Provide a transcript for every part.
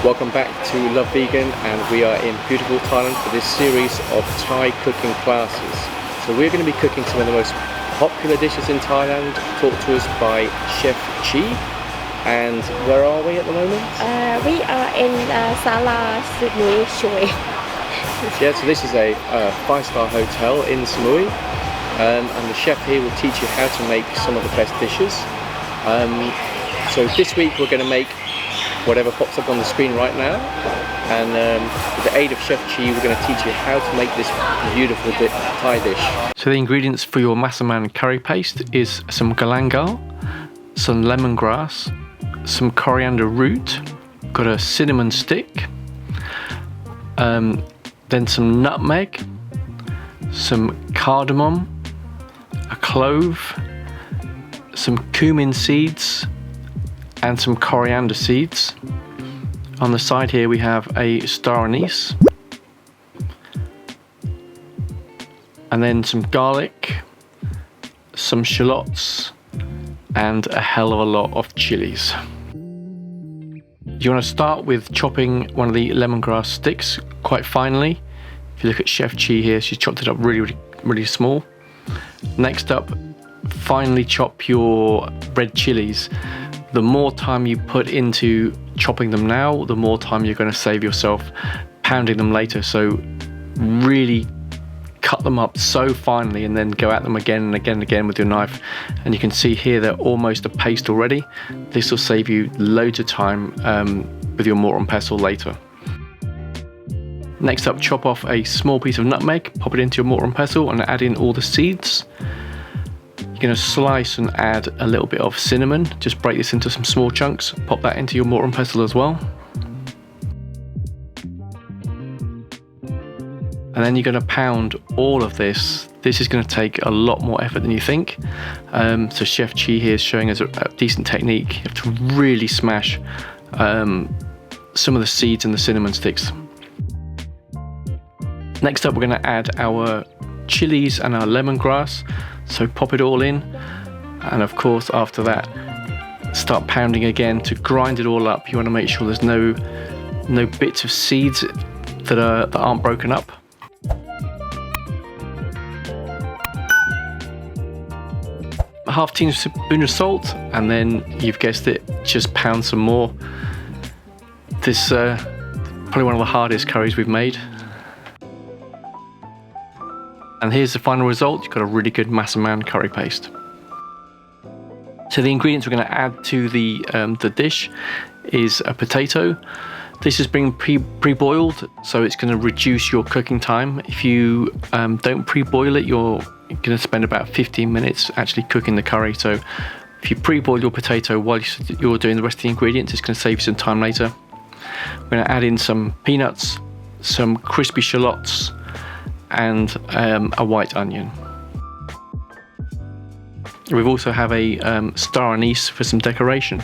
Welcome back to Love Vegan, and we are in beautiful Thailand for this series of Thai cooking classes. So we're going to be cooking some of the most popular dishes in Thailand, taught to us by Chef Chi. And where are we at the moment? We are in Shallot, Samui. Yeah, so this is a 5-star hotel in Samui, and the chef here will teach you how to make some of the best dishes. So this week we're going to make whatever pops up on the screen right now, and with the aid of Chef Chi we're going to teach you how to make this beautiful Thai dish. So the ingredients for your Massaman curry paste is some Galangal, some lemongrass, some coriander root, got a cinnamon stick, then some nutmeg, some cardamom, a clove, some cumin seeds, and some coriander seeds. On the side here we have a star anise, and then some garlic, some shallots, and a hell of a lot of chilies. You want to start with chopping one of the lemongrass sticks quite finely. If you look at Chef Chi here, she's chopped it up really small. Next up, finely chop your red chilies. The more time you put into chopping them now, the more time you're going to save yourself pounding them later. So really cut them up so finely and then go at them again and again and again with your knife. And you can see here they're almost a paste already. This will save you loads of time with your mortar and pestle later. Next up, chop off a small piece of nutmeg, pop it into your mortar and pestle, and add in all the seeds. You're going to slice and add a little bit of cinnamon. Just break this into some small chunks, pop that into your mortar and pestle as well. And then you're going to pound all of this. This is going to take a lot more effort than you think. So Chef Chi here is showing us a decent technique. You have to really smash some of the seeds and the cinnamon sticks. Next up, we're going to add our chilies and our lemongrass. So pop it all in, and of course after that start pounding again to grind it all up. You want to make sure there's no bits of seeds that aren't broken up. A half teaspoon of salt, and then you've guessed it, just pound some more. This probably one of the hardest curries we've made. And here's the final result. You've got a really good Massaman curry paste. So the ingredients we're going to add to the dish is a potato. This has been pre-boiled, so it's going to reduce your cooking time. If you don't pre-boil it, you're going to spend about 15 minutes actually cooking the curry. So if you pre-boil your potato while you're doing the rest of the ingredients, it's going to save you some time later. We're going to add in some peanuts, some crispy shallots, and a white onion. We also have a star anise for some decoration.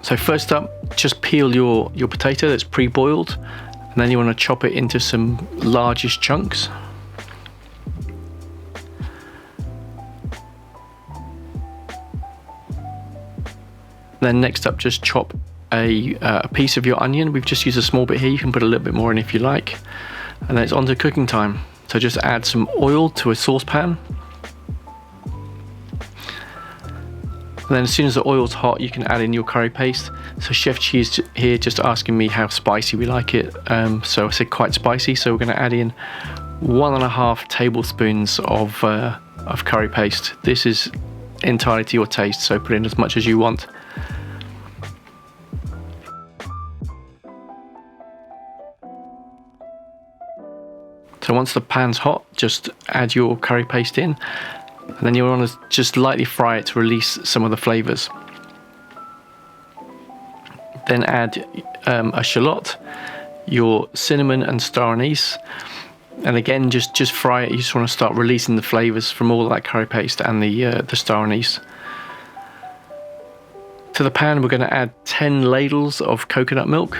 So first up, just peel your potato that's pre-boiled, and then you want to chop it into some largish chunks. Then next up, just chop a piece of your onion. We've just used a small bit here. You can put a little bit more in if you like. And then it's on to cooking time. So just add some oil to a saucepan. And then as soon as the oil's hot, you can add in your curry paste. So Chef Chi is here just asking me how spicy we like it. So I said quite spicy. So we're going to add in 1.5 tablespoons of curry paste. This is entirely to your taste, so put in as much as you want. So once the pan's hot, just add your curry paste in, and then you want to just lightly fry it to release some of the flavours. Then add a shallot, your cinnamon and star anise, and again just fry it. You just want to start releasing the flavours from all of that curry paste and the star anise. To the pan we're going to add 10 ladles of coconut milk.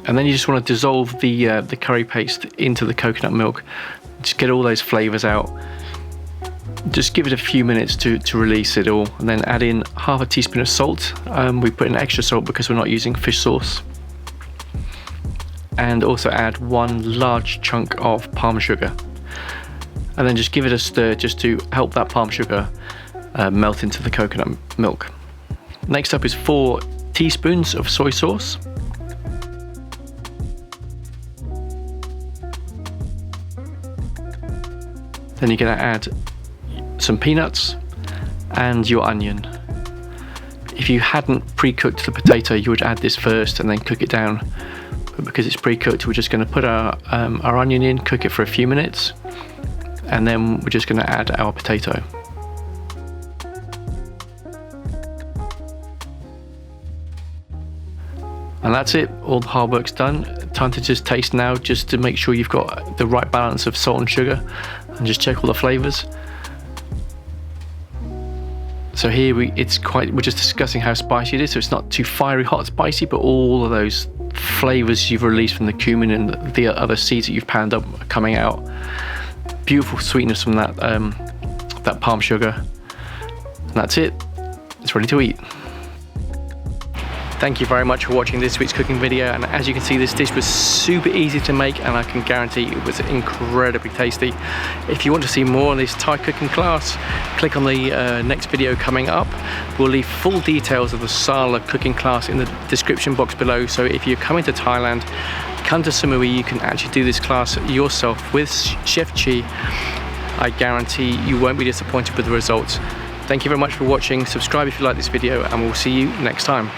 And then you just want to dissolve the curry paste into the coconut milk. Just get all those flavours out. Just give it a few minutes to release it all, and then add in half a teaspoon of salt. We put in extra salt because we're not using fish sauce. And also add 1 large chunk of palm sugar. And then just give it a stir just to help that palm sugar melt into the coconut milk. Next up is 4 teaspoons of soy sauce. Then you're going to add some peanuts and your onion. If you hadn't pre-cooked the potato, you would add this first and then cook it down. But because it's pre-cooked, we're just going to put our onion in, cook it for a few minutes, and then we're just going to add our potato. And that's it, all the hard work's done. Time to just taste now, just to make sure you've got the right balance of salt and sugar, and just check all the flavors. So here we're just discussing how spicy it is. So it's not too fiery, hot, spicy, but all of those flavors you've released from the cumin and the other seeds that you've panned up are coming out. Beautiful sweetness from that palm sugar. And that's it. It's ready to eat. Thank you very much for watching this week's cooking video, and as you can see, this dish was super easy to make, and I can guarantee it was incredibly tasty. If you want to see more on this Thai cooking class, click on the next video coming up. We'll leave full details of the Shallot cooking class in the description box below, so if you're coming to Thailand, come to Samui, you can actually do this class yourself with Chef Chi. I guarantee you won't be disappointed with the results. Thank you very much for watching. Subscribe if you like this video, and we'll see you next time.